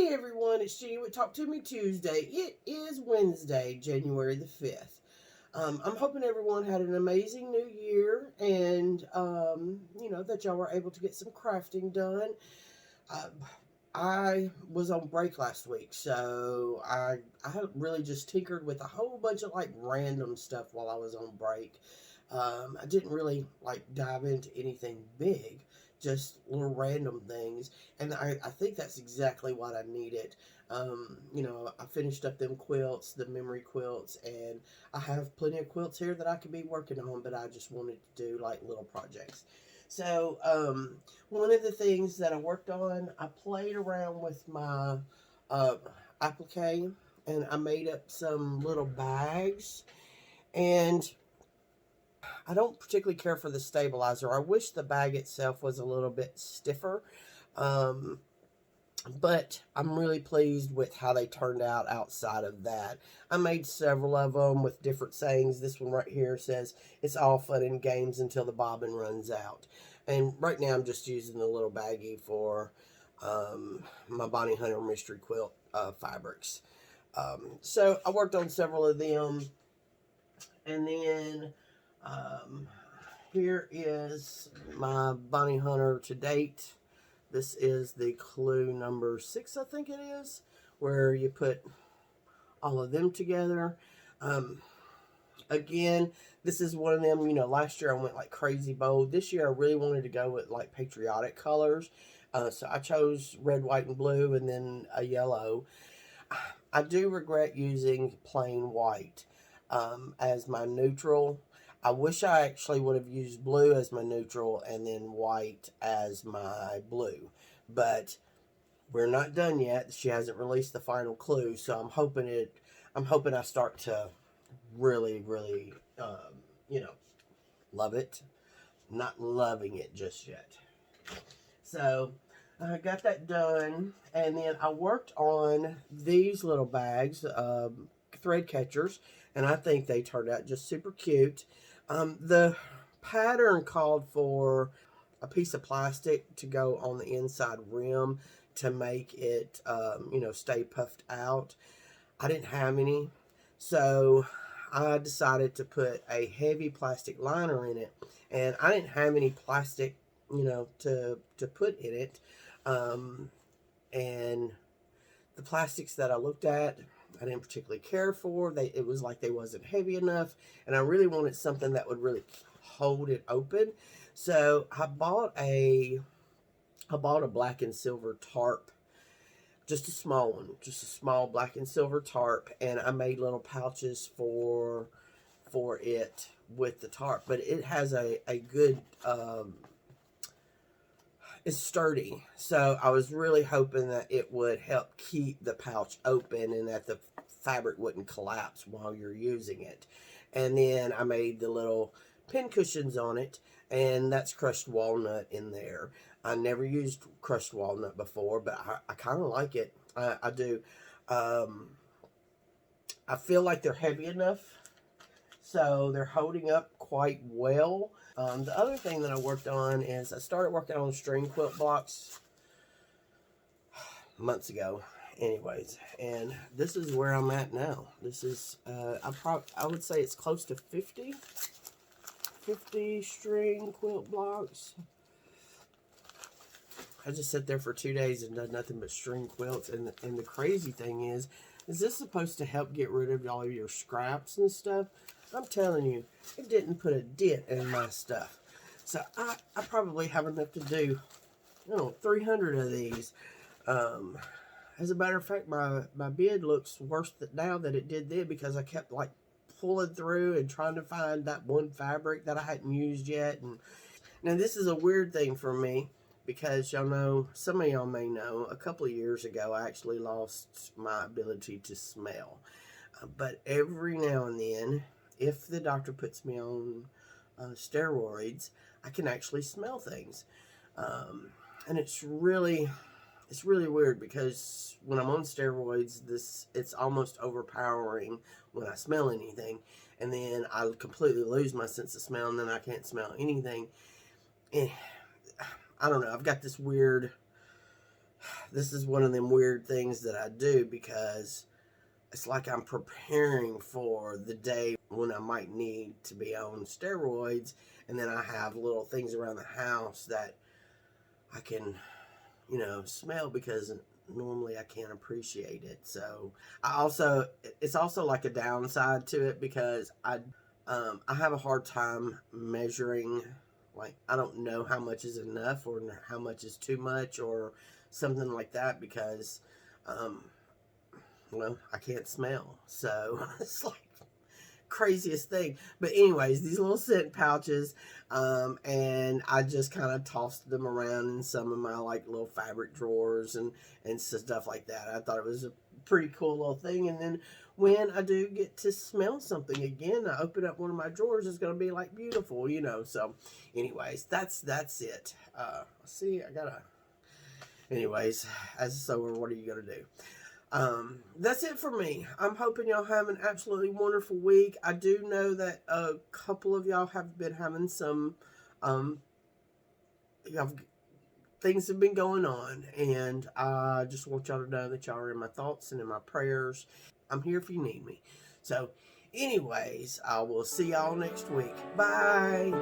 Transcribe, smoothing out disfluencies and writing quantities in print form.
Hey everyone, it's Jenny with Talk to Me Tuesday. It is Wednesday, January the 5th. I'm hoping everyone had an amazing new year and, that y'all were able to get some crafting done. Uh, I was on break last week, so I really just tinkered with a whole bunch of like random stuff while I was on break. I didn't really like dive into anything big, just little random things, and I think that's exactly what I needed. I finished up them quilts, the memory quilts, and I have plenty of quilts here that I could be working on, but I just wanted to do like little projects. So, one of the things that I worked on, I played around with my uh, applique, and I made up some little bags. And I don't particularly care for the stabilizer. I wish the bag itself was a little bit stiffer. Um, but I'm really pleased with how they turned out outside of that. I made several of them with different sayings. This one right here says, "It's all fun and games until the bobbin runs out." And right now I'm just using the little baggie for my Bonnie Hunter Mystery Quilt fabrics. So I worked on several of them. And then um, here is my Bonnie Hunter to date. This is the clue number 6, I think it is, where you put all of them together. Um, Again, this is one of them, last year I went like crazy bold. This year I really wanted to go with like patriotic colors. So I chose red, white, and blue, and then a yellow. I do regret using plain white as my neutral. I wish I actually would have used blue as my neutral and then white as my blue. But we're not done yet. She hasn't released the final clue, so I'm hoping I start to really, really, love it. Not loving it just yet. So I got that done, and then I worked on these little bags, thread catchers, and I think they turned out just super cute. The pattern called for a piece of plastic to go on the inside rim to make it, stay puffed out. I didn't have any, so I decided to put a heavy plastic liner in it, and I didn't have any plastic, to put in it. Um, and the plastics that I looked at, I didn't particularly care for. It was like they wasn't heavy enough, and I really wanted something that would really hold it open. So I bought a black and silver tarp, just a small one, just a small black and silver tarp, and I made little pouches for it with the tarp. But it has a good it's sturdy, so I was really hoping that it would help keep the pouch open and that the fabric wouldn't collapse while you're using it. And then I made the little pin cushions on it, and that's crushed walnut in there. I never used crushed walnut before, but I kind of like it. I do. I feel like they're heavy enough, so they're holding up quite well. The other thing that I worked on is I started working on string quilt blocks months ago, anyways, and this is where I'm at now. This is I would say it's close to 50 string quilt blocks. I just sat there for 2 days and done nothing but string quilts, and the crazy thing is this supposed to help get rid of all your scraps and stuff? I'm telling you, it didn't put a dent in my stuff. So I probably have enough to do, 300 of these. As a matter of fact, my bed looks worse now than it did then, because I kept like pulling through and trying to find that one fabric that I hadn't used yet. And now this is a weird thing for me, because some of y'all may know, a couple of years ago I actually lost my ability to smell. But every now and then, if the doctor puts me on steroids, I can actually smell things. And it's really weird, because when I'm on steroids, it's almost overpowering when I smell anything, and then I completely lose my sense of smell, and then I can't smell anything. And I don't know, I've got this weird This is one of them weird things that I do because it's like I'm preparing for the day when I might need to be on steroids, and then I have little things around the house that I can, smell because normally I can't appreciate it. So it's also like a downside to it because I have a hard time measuring. Like, I don't know how much is enough or how much is too much or something like that because, um, well, I can't smell. So it's like craziest thing. But anyways, these little scent pouches, and I just kind of tossed them around in some of my like little fabric drawers and stuff like that. I thought it was a pretty cool little thing. And then when I do get to smell something again, I open up one of my drawers. It's gonna be like beautiful, So, anyways, that's it. See, I gotta. Anyways, what are you gonna do? That's it for me. I'm hoping y'all have an absolutely wonderful week. I do know that a couple of y'all have been having some, um, y'all, things have been going on, and I just want y'all to know that y'all are in my thoughts and in my prayers. I'm here if you need me. So, anyways, I will see y'all next week. Bye.